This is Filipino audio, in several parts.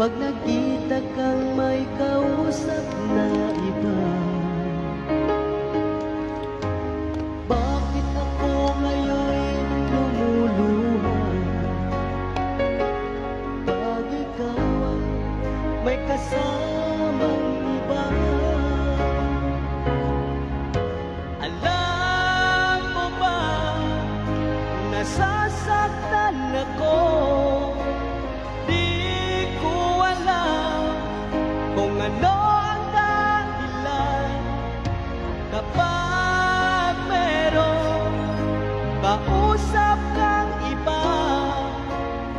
Pag nakita kang may kausap na iba, bakit ako ngayon lumuluha? Pag ikaw ay may kasamang iba, alam mo ba, nasasaktan ako. Kung ano ang dahilan, kapag merong kausap kang iba,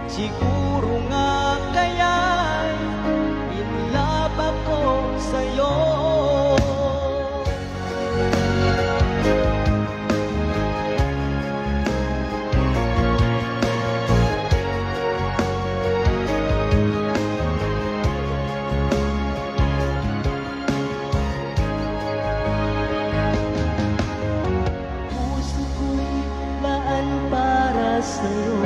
siguro nga kaya'y in love ako sa'yo. Sa'yo,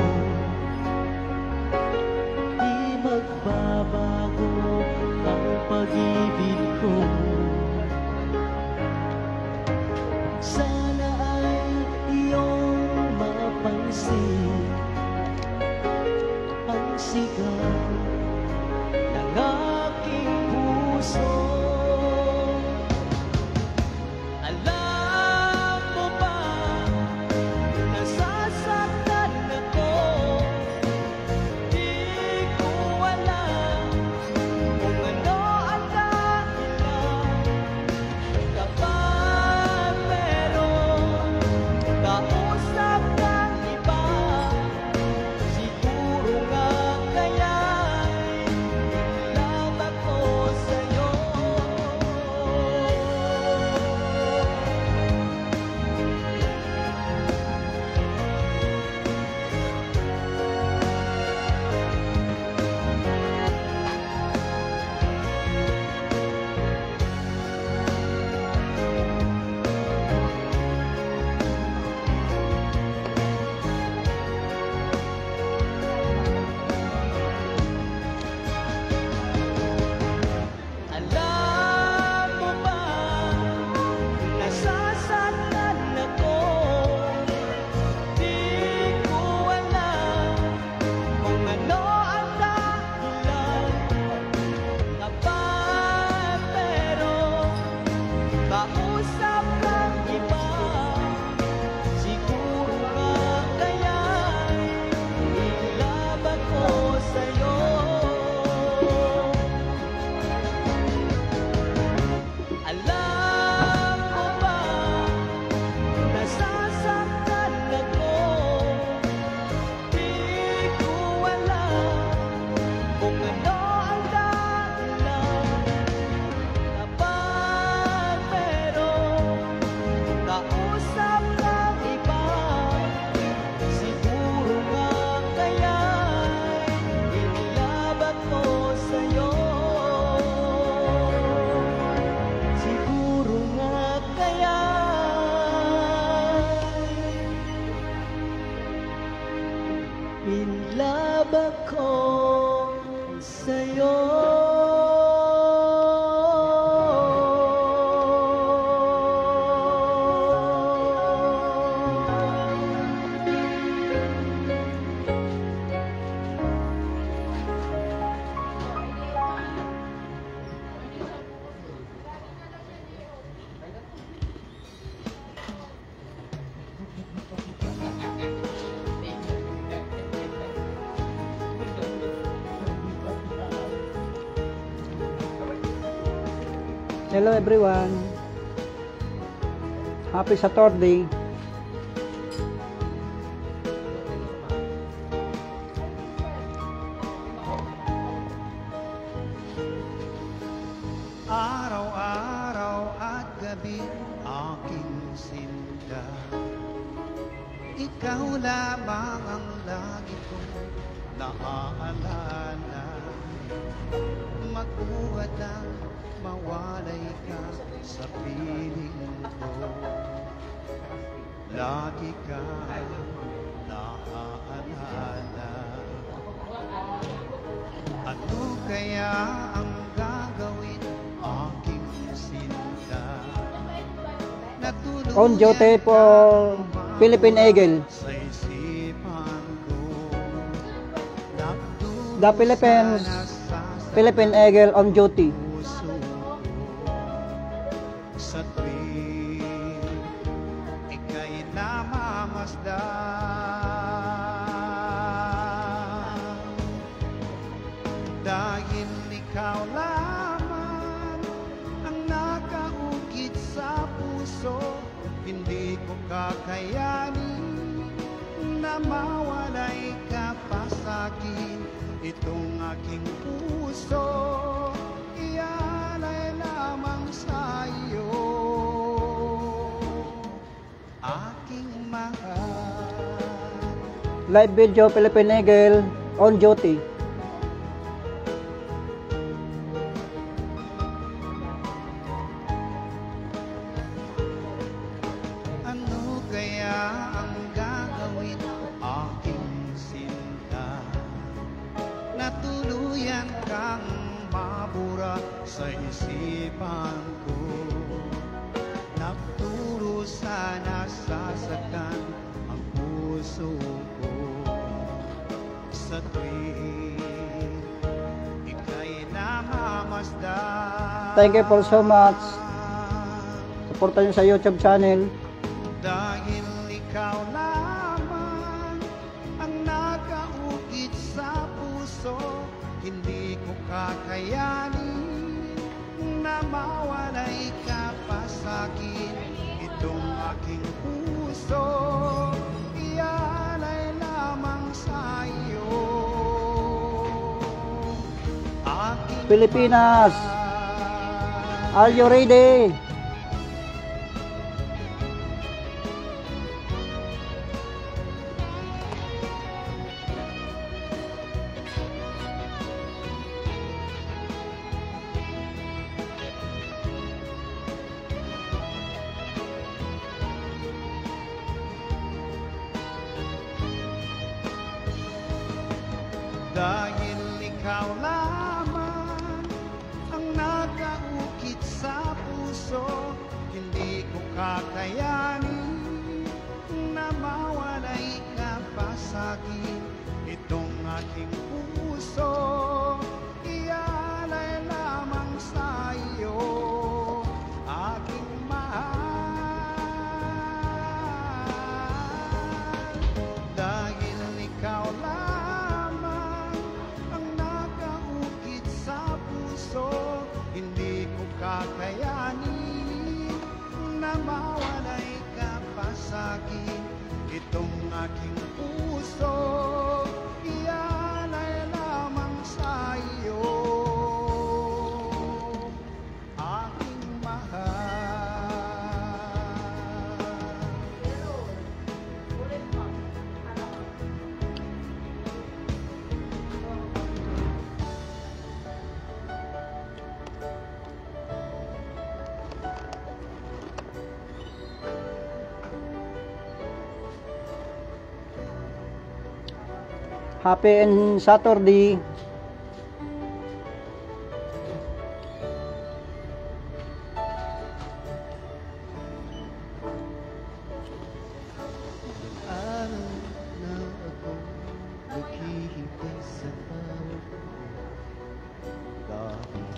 di magbabago ang pag-ibig ko. Sana ay iyong mapansin ang sigaw ng aking puso. In love ako sa'yo. Hello everyone. Happy Saturday. Araw-araw at gabi aking sinta, ikaw lamang ang lagi kong naaalala. Magbuhat lang mawalay ka sa piling ko, lagi ka naaalala. Ano kaya ang gagawin aking sinta? Natuluyan On duty for Philippine Eagle. sa isipan ko. The Philippines, Sana sa Philippine Eagle on duty. puso ko. Sa tuwing ika'y namamasdan, dahil ikaw lamang ang nakaukit sa puso, hindi ko kakayanin na mawalay ka pa sa'kin. Itong aking puso, ialay lamang sa iyo, aking mahal. Live video Philippine Eagle on duty. Ano kaya ang gagawin aking sinta? Natuluyan kang mabura sa isipan ko. Nagturo sana sasaktan ang puso ko. Sa tuwing ika'y namamasdan, Thank you for so much. Suporta nyo sa YouTube channel. dahil ikaw lamang ang nakaukit sa puso, hindi ko kakayanin na mawalay ka pa sa'kin. Itong aking puso, ialay lamang sa iyo, aking Pilipinas, mahal. are you ready? Dahil ikaw lamang ang nakaukit sa puso, hindi ko kakayanin na mawalay ka pa sa'kin. Itong aking puso, ialay lamang sa iyo, aking mahal. Dahil ikaw lamang ang nakaukit sa puso, hindi ko kakayanin na mawalay ka pa sa'kin. Itong aking puso, ialay lamang sa iyo, aking mahal. Happy and Saturday. Araw na ako naghihintay sa tawag mo, dahil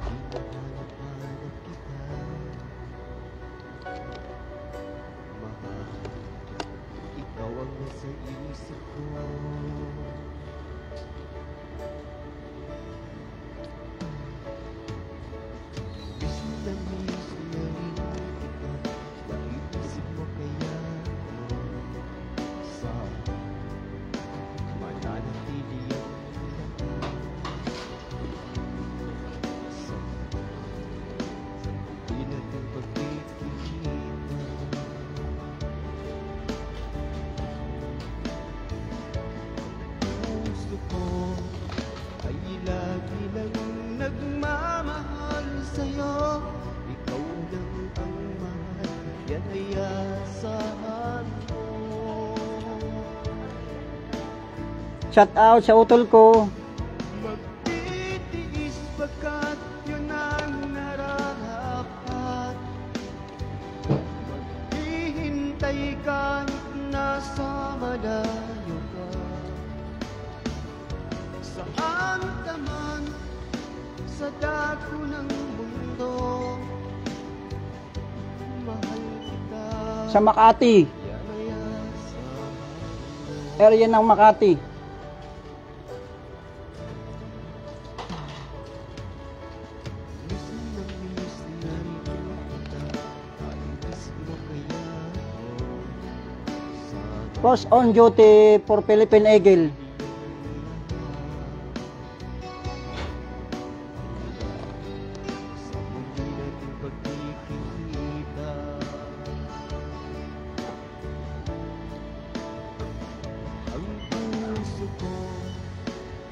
hinahanap-hanap kita. Mahal, ikaw ang nasa isip ko. Miss na rin kita, naisip mo kaya sa mananatili ang sa di natin pagkikita. Puso ko ay lagi lang nagmamahal sa'yo. Ikaw lang ang mahal, yan ay asahan mo. Shout out sa utol ko. Magtiwala pagkat yun ang nararapat. Maghihintay kahit nasa malayo ka, saan ka man sa dako ng mundo, mahal kita. Sa Makati. Kaya sa Area ng Makati. miss na kita, miss mo kaya ako sa Post on duty for Philippine Eagle. sa muli nating pagkikita. Ang puso ko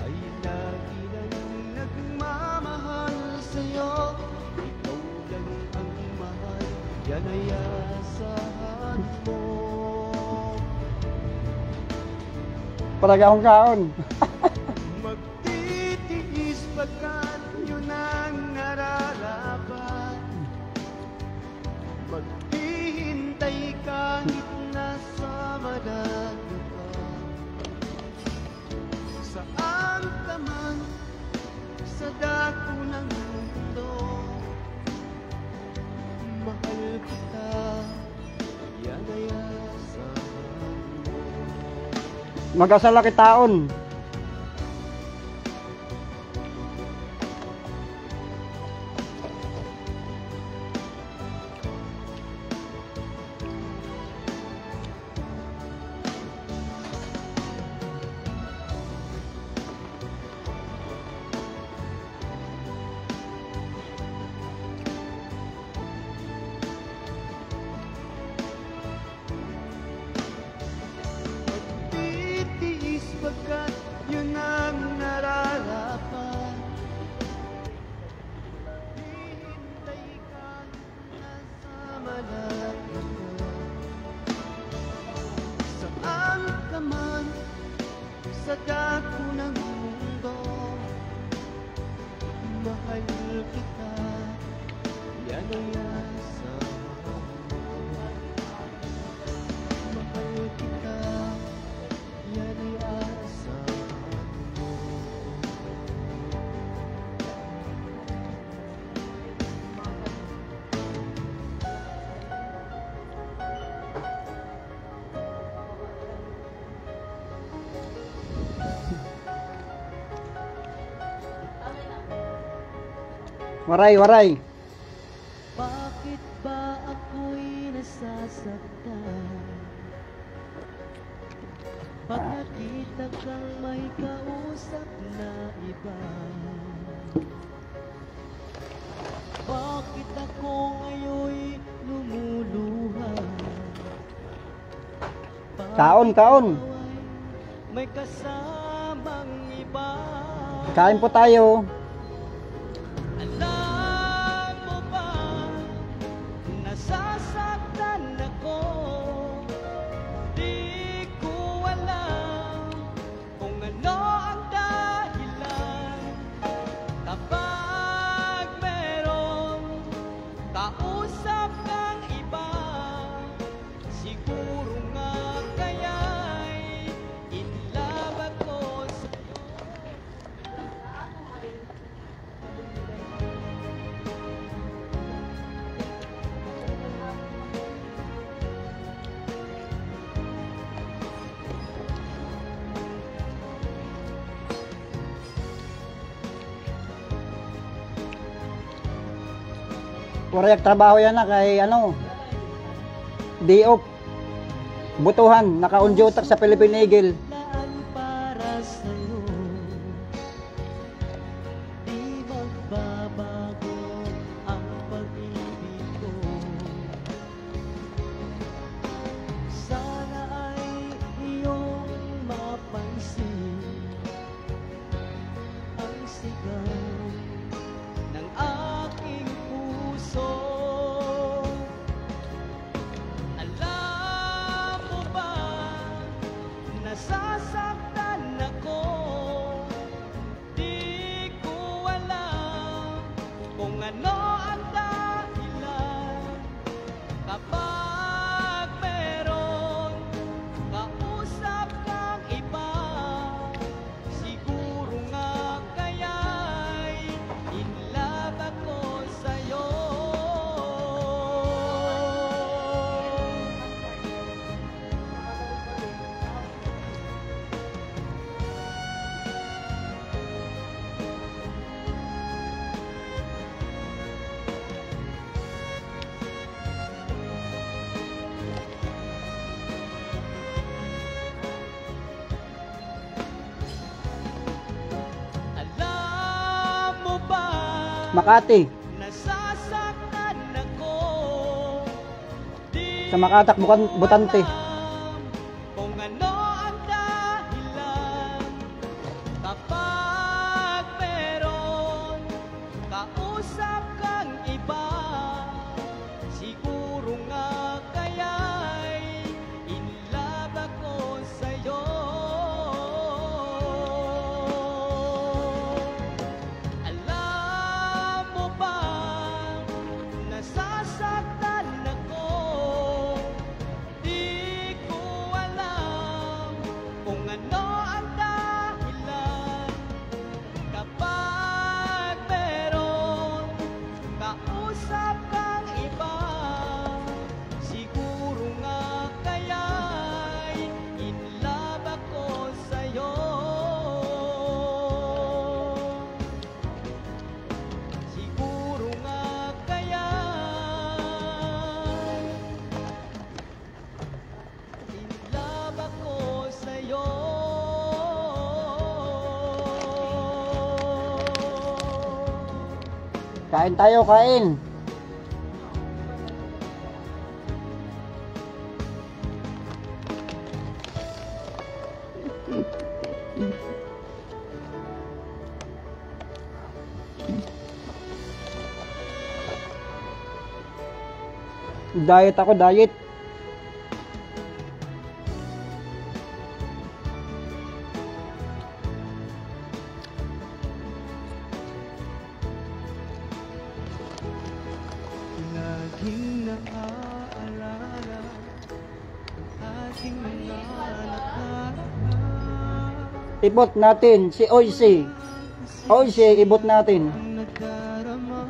ay lagi nang nagmamahal sa'yo. Ikaw lang ang mahal, yan ay asahan mo. Paraga akong kaon. Magtitiis pagkat yun ang nararapat. Maghihintay kahit nasa malayo ka, saan ka man sa dako ng mundo, mahal kita, yan ay asahan mo. Mag-asala kitaon. Titiis pagkat yun ang nararapat. Hihintay ka nasa malayo ka, saan ka man sa dako ng mundo, mahal kita, yan ay asahan mo. Mahal kita, yan ay asahan mo. Waray, waray. Bakit ba ako'y nasasaktan pag nakita kang may kausap na iba? Bakit ako ngayon'y lumuluha? Kaon, kaon. May kasamang iba. Kain po tayo. Alam mo ba, nasasaktan ako. Di ko alam kung ano ang dahilan. Kapag merong kausap ng iba, siguro nga kaya'y in love ako sa'yo. Waray ang trabaho yan na kay ano. Day off. Butuhan, naka-on duty sa Philippine Eagle. Laan para sa'yo, di magbabago ang pag-ibig ko. Sana ay iyong mapansin ang sigaw ng aking puso. Alam mo ba, nasa Makati. nasasaktan ako. Di Sa Makatak, Butante. alam kung ano ang dahilan. Kapag meron kausap kang iba, siguro nga kaya'y in love ako sa'yo. Alam mo ba, nasasaktan ako. Di ko alam kung ano ang dahilan. Kapag meron kausap kang iba, siguro nga kaya'y in love ako sa'yo. Siguro nga kaya'y in love ako sa'yo. Kain tayo, kain. Diet ako, diet. Laging naaalala ang ating mga nakaraan. Ibot natin si Oishi. Oishi, ibot natin. Ang nadarama,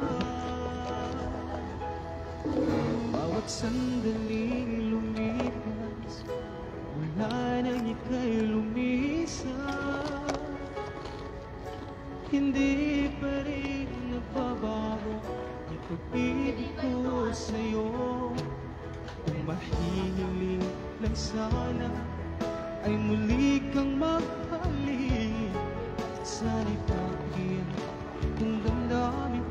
bawat sandaling lumipas, wala nang ika'y lumisan. Hindi pa rin nagbabago ang pag-ibig ko sa'yo. Kung mahihiling lang sana ay muli kang magbalik. Sana'y pagkiyan kung damdamin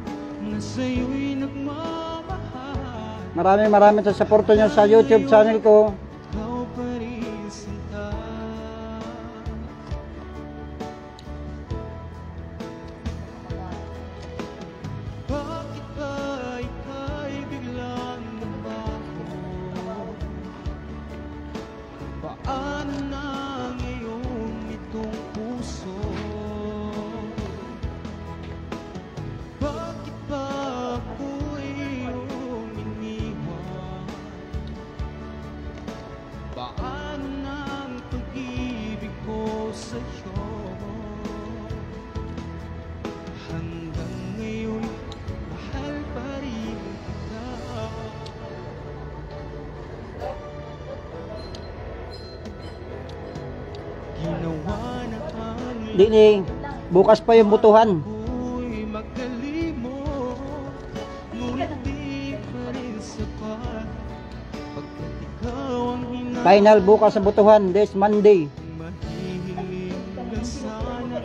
na sa'yo'y nagmamahal. Maraming sa suporto nyo sa YouTube channel ko. Ikaw pa rin sinta. Bakit ba ika'y biglang nagbago? Paano na ngayon itong puso? Bakit ba ako iyong iniwan? Paano na ang pag-ibig ko sa'yo? Hanggang ngayon, mahal pa rin kita. Ginawa na ang Dini, bukas pa yung butuhan. ako'y magkalimot, ngunit di pa rin sapat. Pagkat ikaw ang hinahangad, Final bukas sa butuhan, this Monday. mahihiling lang sana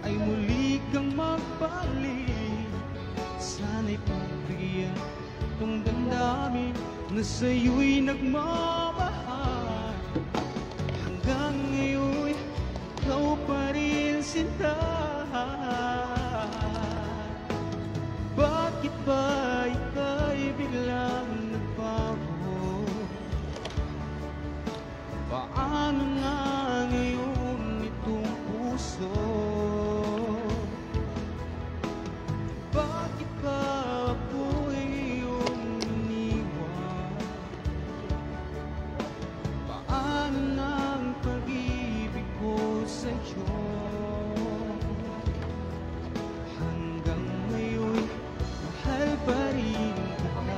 ay muli kang magbalik. Sana'y pagbigyan kung damdamin na sa'yo'y nagmamahal. Hanggang ngayon, ikaw pa rin sinta. Bakit ba ika'y biglang nagbago? Paano na ngayon itong puso? Bakit ba ako iyong iniwan? Paano na ang pag-ibig ko sa'yo? Hanggang ngayon, mahal pa rin kita.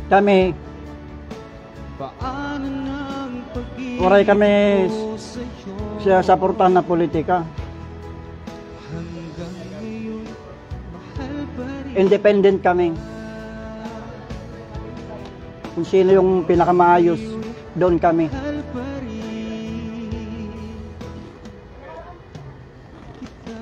Kami, Paano ng pag-ibig Waray kami ko sa'yo? siya sa portahan na politika. Hanggang ngayon, mahal pa rin Independent kami. Kung sino yung pinakamaayos, doon kami. mahal pa rin kita.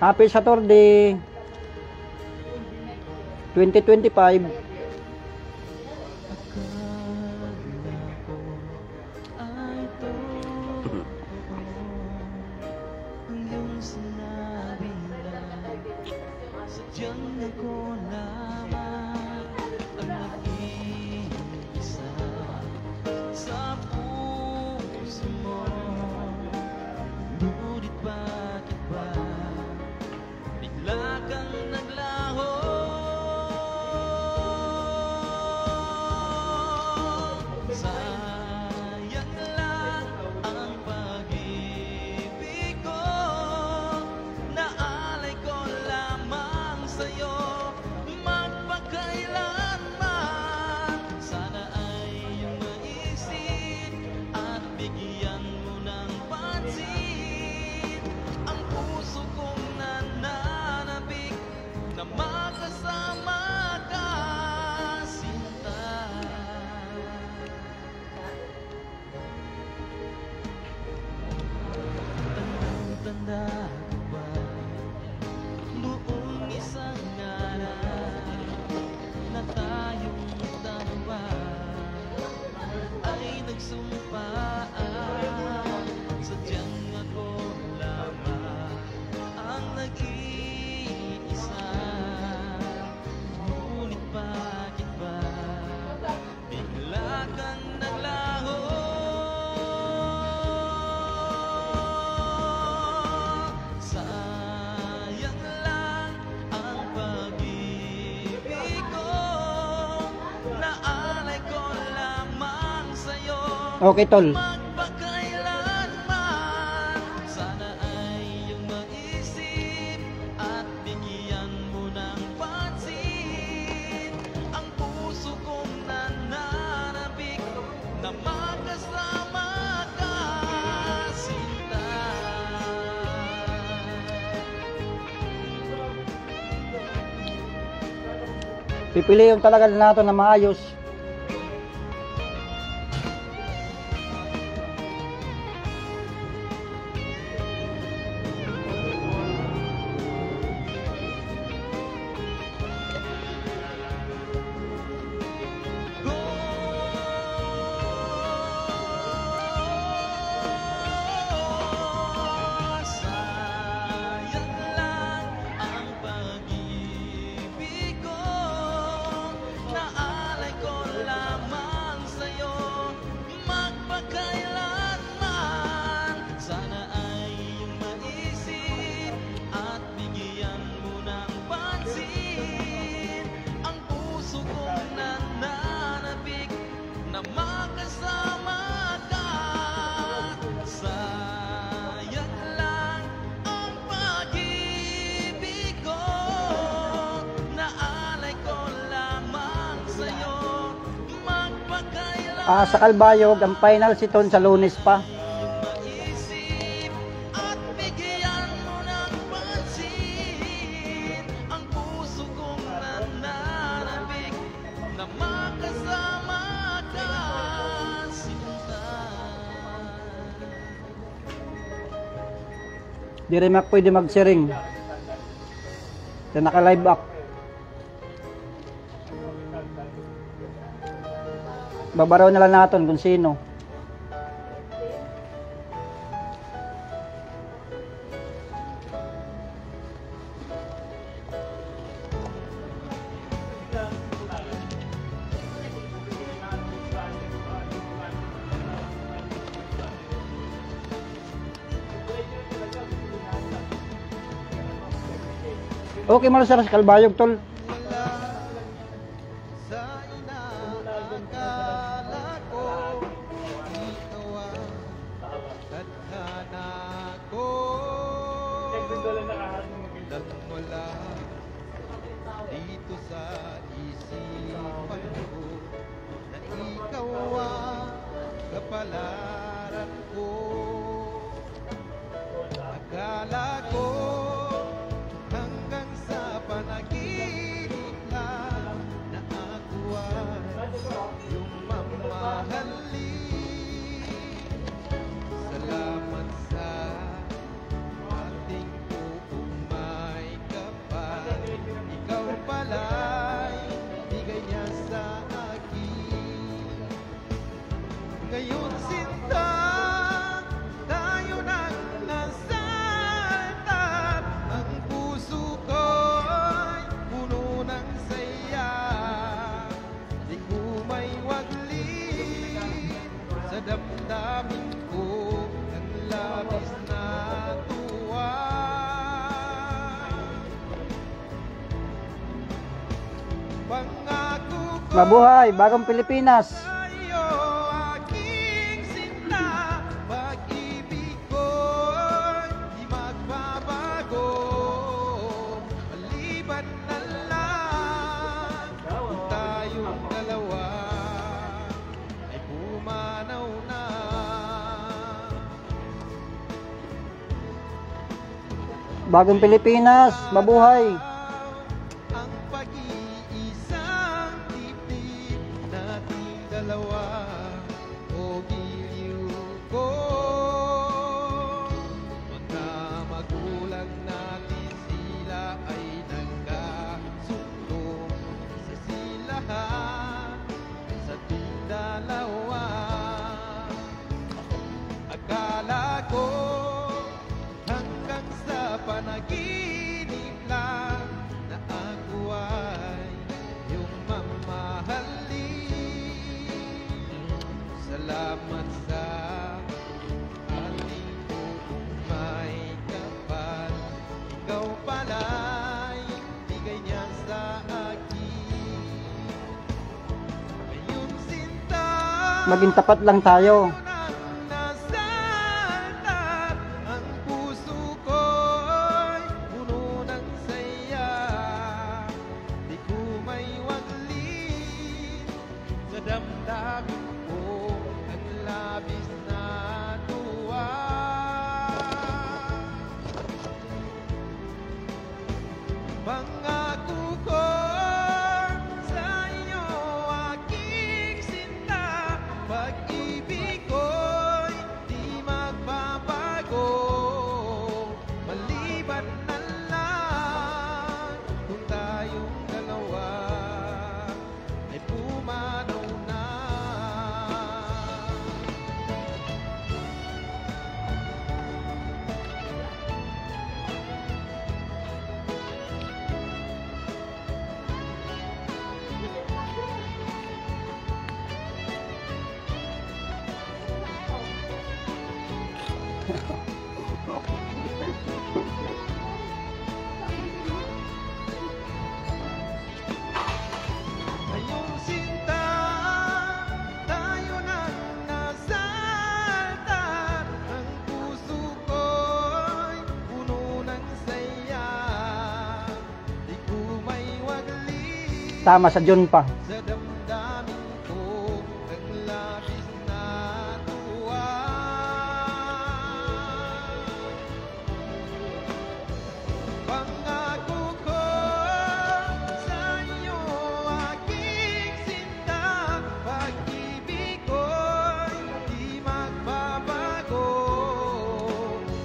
Happy Saturday 2025. Akala ko ay totoo ang iyong sinabi na sadyang ako lamang ang nag-iisa sa puso mo. Ngunit bakit ba bigla kang naglaho? Sayang lang ang pag-ibig ko, naalay ko lamang sa'yo magpakailanman. Sana ay iyong maisip at bigyan mo ng pansin ang puso kong nananabik na makasama ka, sinta. Tanda ko ba noong isang araw na tayong dalawa ay nagsumpaan, sadyang ako lamang ang nag-iisa. Ngunit bakit ba bigla kang naglaho? Sayang lang ang pag-ibig ko, naalay ko lamang sa'yo Okay, tol. magpakailanman. Sana ay iyong maisip at bigyan mo ng pansin ang puso kong nananabik na makasama ka, sinta. Pipiliin talaga natin na maayos. Sayang lang ang pag-ibig ko, naalay ko lamang sa'yo magpakailanman. Sana ay iyong maisip at bigyan mo ng pansin ang puso kong nananabik na makasama ka. Sayang lang ang pag-ibig ko, naalay ko lamang sa'yo magpakailanman. Sa Calbayog, ang final season sa Lunes pa. Maisip at bigyan mo ng pansin ang puso kong nananabik na makasama ka, sinta. Di rin pwede mag-sharing. Sa naka-live up. Babaraw na lang natin kung sino. Okay man sa Kalbayog, tol. Sa inaakala ko, ikaw ang tadhana ko. Nagmula dito sa isipan ko, na ikaw ang kapalaran ko. Akala ko hanggang sa panaginip lang na ako ay iyong mamahalin. Salamat sa ating buong may kapal. Ikaw pala'y bigay niya sa akin. Ngayon sinta, tayo nang nasaltan. Ang puso ko'y puno ng saya. Di ko may waglit sa damdamin ko ang labis na tuwa. Pangako ko Mabuhay, Bagong Pilipinas. sa'yo, aking sinta, pag-ibig ko'y di magbabago. Maliban na lang kung tayong dalawa ay pumanaw na. Bagong Pilipinas, mabuhay. Ang pag-iisang dibdib nating dalawa, o giliw ko. Mga magulang natin, sila ay nagkasundo sa silahan sa ating dalawa. Akala ko hanggang sa panaginip lang na ako ay iyong mamahalin. Salamat sa ating buong may kapal. Ikaw pala'y bigay niya sa akin. Ngayon sinta, Maging tapat lang tayo. nasaltan. Ang puso ko'y puno ng saya. Di ko may waglit sa damdamin ko ang labis na tuwa. Pangako ko sa iyo, aking sinta, pag-ibig ko'y di magbabago. Maliban na lang kung tayong dalawa ay pumanaw na. Ngayong sinta, tayo nang nasaltan. Ang puso ko'y puno ng saya. Di ko may waglit Tama sa June pa. sa damdamin ko ang labis na tuwa. Pangako ko sa iyo, aking sinta, pag-ibig ko'y di magbabago.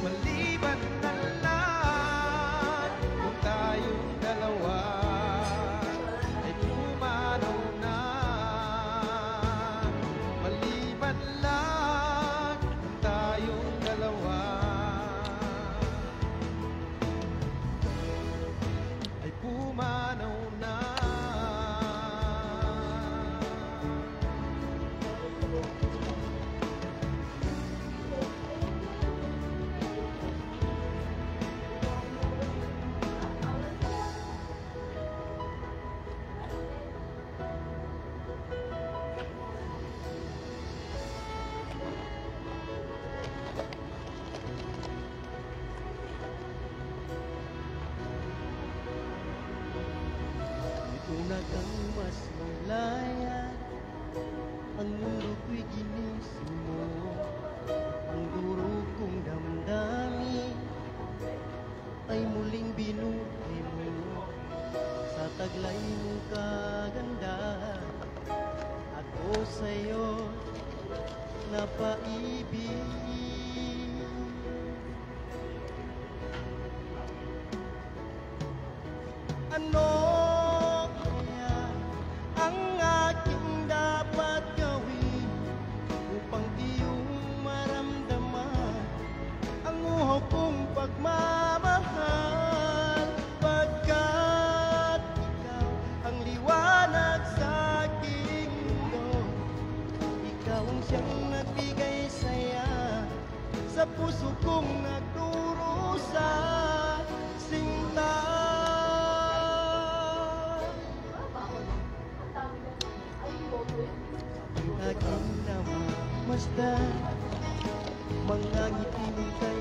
Maliban na lang kung tayong dalawa ay pumanaw pag-ibig. Ano kaya ang aking dapat gawin upang iyong maramdaman ang uhaw kong pagmamahal? Pagkat ikaw ang liwanag sa aking mundo, ikaw ang siyang nagbigay saya sa puso kong nagdurusa. Sinta, aking namamasdan, mga ngiti mong kay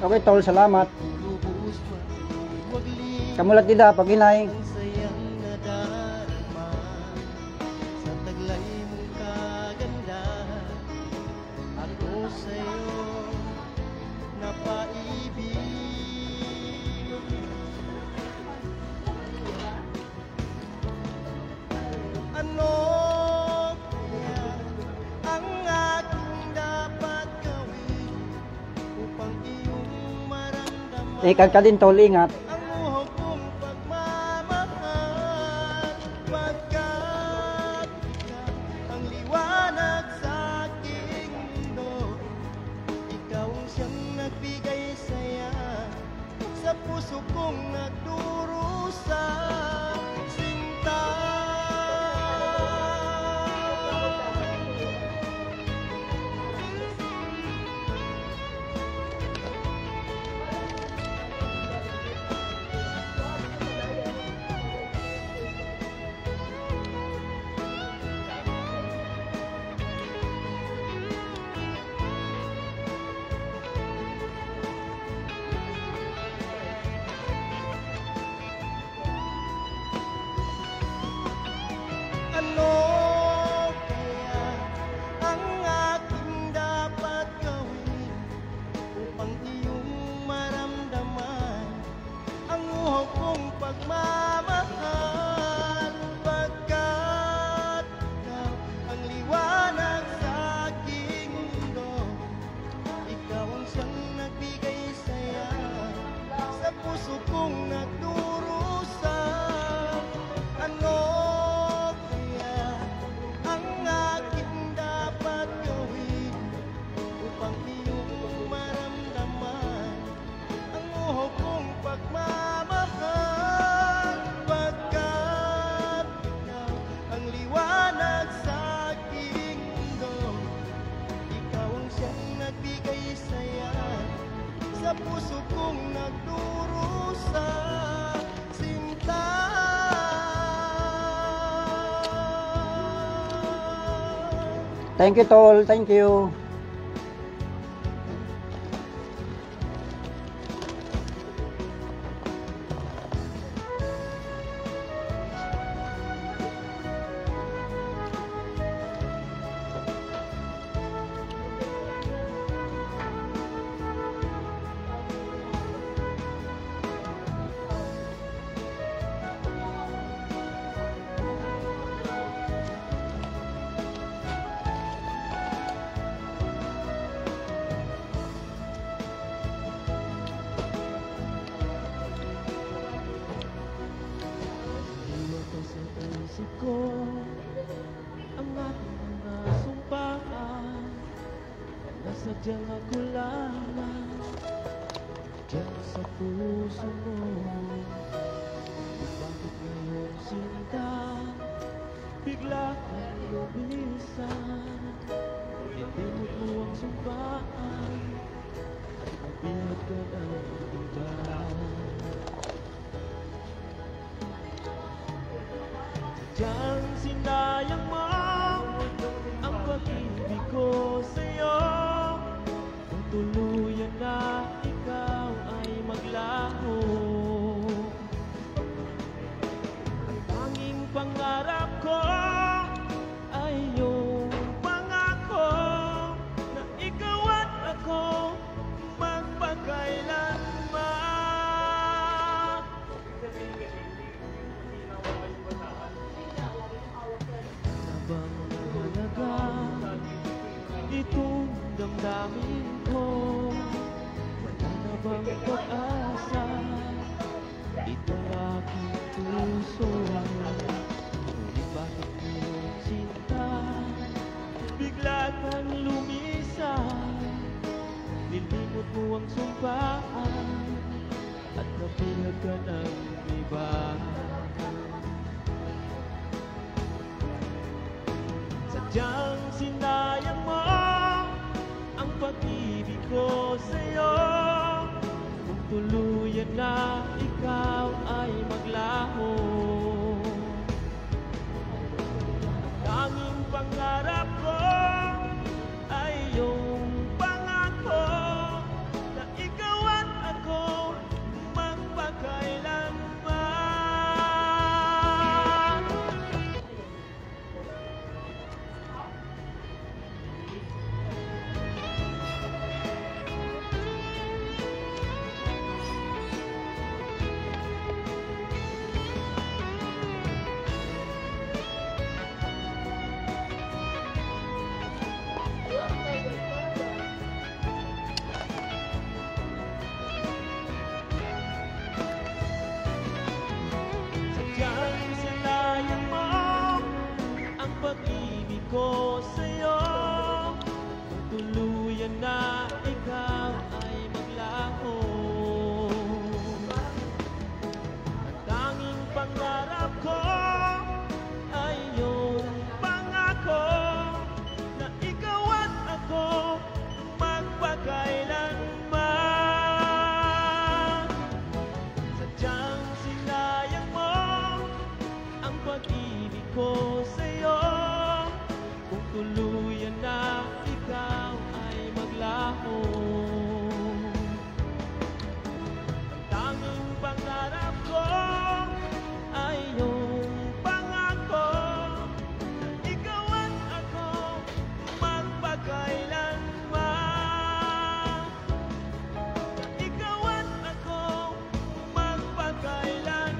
Okay, tol, salamat. lubos maliwaglim. Kamulat dida, pag hinay. Ang sayang nadarama sa taglay mong kagandahan, ako sa'yo napaibig. Ano kaya ang aking dapat gawin upang iyong maramdaman Ikat ka din, tol, ingat. ang uhaw kong pagmamahal? Pagkat ikaw ang liwanag sa aking mundo, ikaw ang siyang nagbigay saya sa puso kong nagdurusa. Sinta, ano kaya ang aking dapat gawin upang iyong maramdaman ang uhaw kong pagmamahal? Pagkat ikaw ang liwanag sa aking mundo, ikaw ang siyang nagbigay saya sa puso kong nagdurusa. Ano kaya ang aking dapat gawin upang iyong maramdaman ang uhaw kong pagmamahal? Pagkat ikaw ang liwanag sa aking mundo, ikaw ang siyang nagbigay saya sa puso kong nagdurusa. Sinta, Thank you, tol. Thank you. Iwan ko sa isip ko ang ating mga sumpaan, na sadyang ako lamang diyan sa puso mo. Bakit ngayon sinta bigla kang lumisan? Itinod mo ang sumpaan at nabihag ka ng iba. Diyan sinayang mo ang pag-ibig ko sa'yo, kung tuluyan na ikaw ay maglaho. Ang tanging pangarap ko ay iyong pangako na ikaw at ako magpakailanman. Bang mahalaga itong damdamin ko, wala na bang pag-asa? Itong aking puso, ngunit bakit iyong sinta bigla kang lumisan? Nilimot mo ang sumpaan at nabulag ka ng iba. Sadyang sinayang mo ang pag-ibig ko sa'yo. Kung tuluyan na ikaw ay maglaho, ang tanging pangarap ko ay iyong pangako na ikaw at ako magpakailanman. Sadyang sinayang mo ang pag-ibig ko sa'yo. Kung tuluyan na ikaw ay maglaho, ang tanging pangarap ko ay iyong pangako na ikaw at ako magpakailanman. Sadyang sinayang mo ang pag-ibig ko sa'yo. Kung tuluyan na ikaw ay maglaho, ang tanging pangarap ko ay iyong pangako na ikaw at ako magpakailanman. Na ikaw at ako magpakailanman.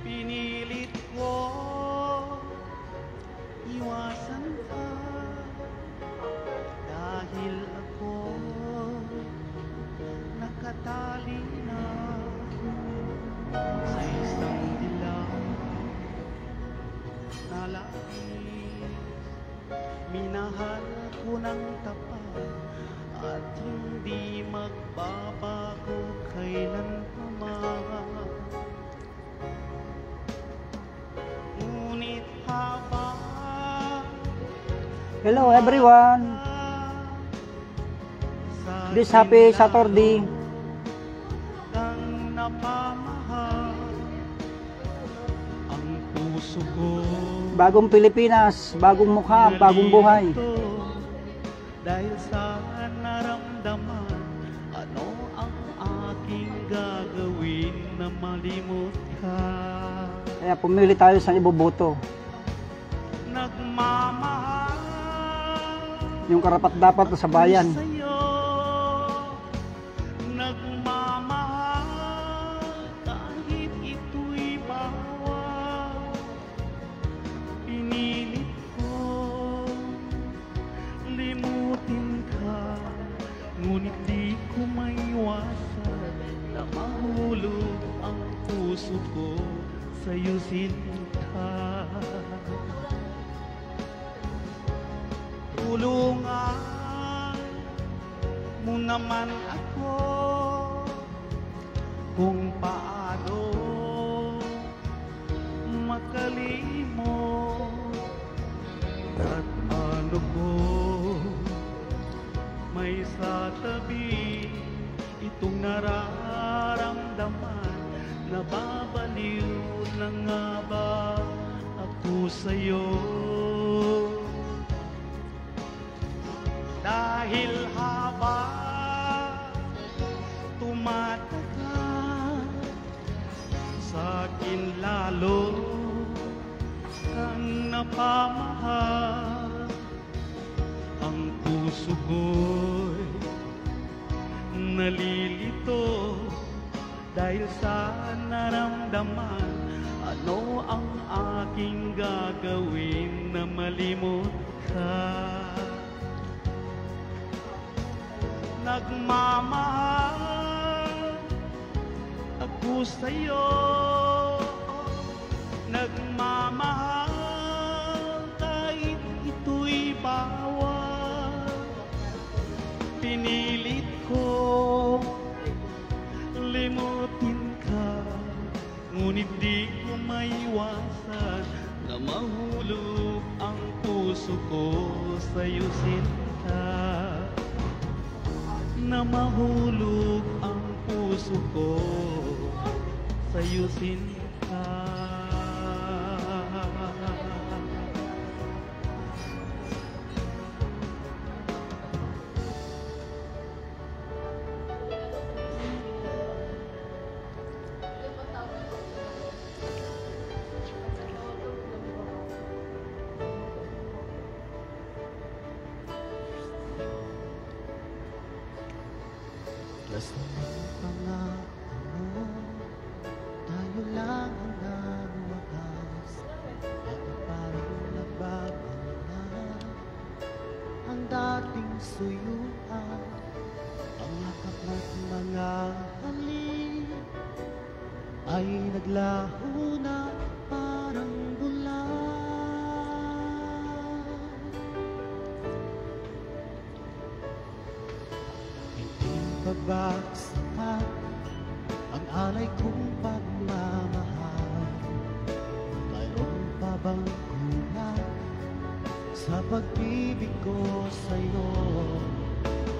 Pinilit ko iwasan ka dahil ako nakatali na sa isang dilaw na langis. Minahal ko ng tapat at hindi magbabago kailanman. Ngunit habang Hello everyone. This happy Saturday. kang napamahal, ang puso ko Bagong Pilipinas, bagong mukha, bagong buhay. nalito dahil sa naramdaman. Ano ang aking gagawin na malimot ka? Kaya pumili tayo sa iboboto. Nagmamahal Yung karapat-dapat sa bayan. sa'yo, nagmamahal kahit ito'y bawal. Pinilit ko limutin ka, ngunit di ko maiwasan na mahulog ang puso ko sa'yo, sinta. Tulungan mo naman ako kung paano makalimot at ano ko may sa tabi itong nararamdaman. Nababaliw na nga ba ako sa'yo? Dahil habang tumatagal, sa'kin lalo kang napamahal. Ang puso ko'y nalilito dahil sa naramdaman. Ano ang aking gagawin na malimot ka? Nagmamahal ako sa'yo, nagmamahal kahit ito'y bawal. Pinilit ko limutin ka, ngunit di ko maiwasan na mahulog ang puso ko sa'yo, sinta. Na mahulog ang puso ko sa'yo, sinta. Lasing pangako mo, tayo lang ang nagwakas. Ako parang nagbago na ang dating suyuan. Ang yakap mo't mga halik ay naglaho na parang bulan. Hindi pa ba sapat ang alay kong pagmamahal? Mayroon pa bang kulang sa pag-ibig ko sa'yo?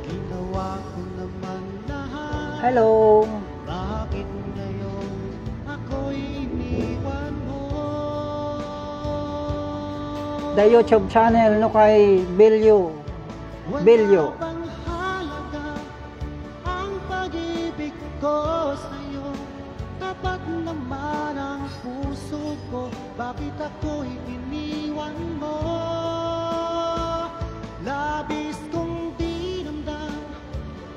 Ginawa ko naman lahat. Hello! Bakit ngayon ako'y iniwan mo? The YouTube channel no kay Bilyo. Bilyo. Wala bang halaga ang pag-ibig ko sa'yo? Tapat naman ang puso ko, bakit ako'y iniwan mo? Labis kong dinamdam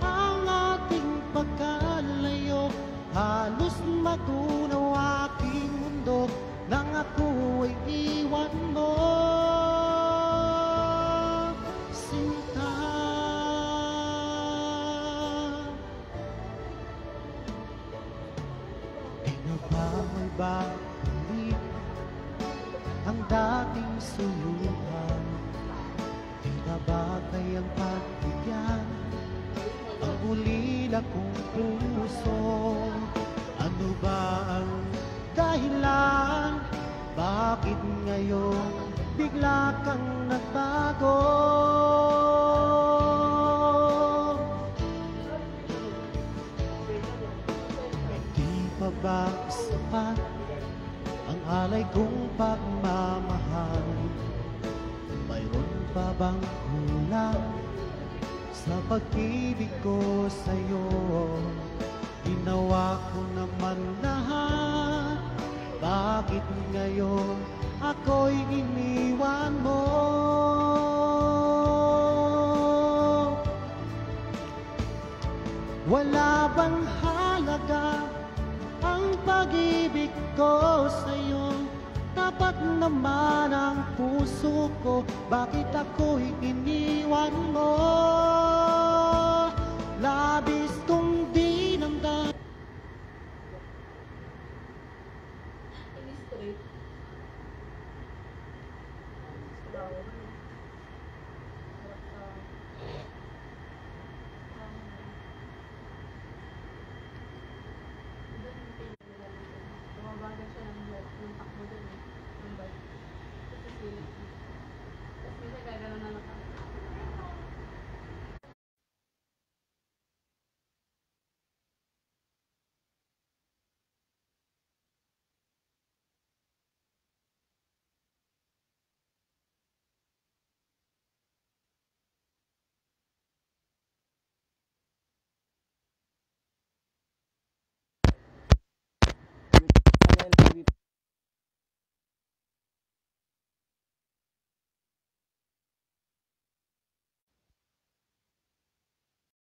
ang ating pagkalayo. Halos matunaw aking mundo nang ako'y iwan mo, sinta. Pinabawal ba ulit ang dating suyuan? Di na bagay ang pagbigyan ang ulila kong puso? Ano ba ang dahilan? Bakit ngayon bigla kang nagbago? Hindi pa ba sapat ang alay kong pagmamahal? Mayroon pa bang kulang sa pag-ibig ko sa'yo? Ginawa ko naman lahat, bakit ngayon ako'y iniwan mo? Wala bang halaga ang pag-ibig ko sa'yo? Tapat naman ang puso ko, bakit ako'y iniwan mo? Labis kong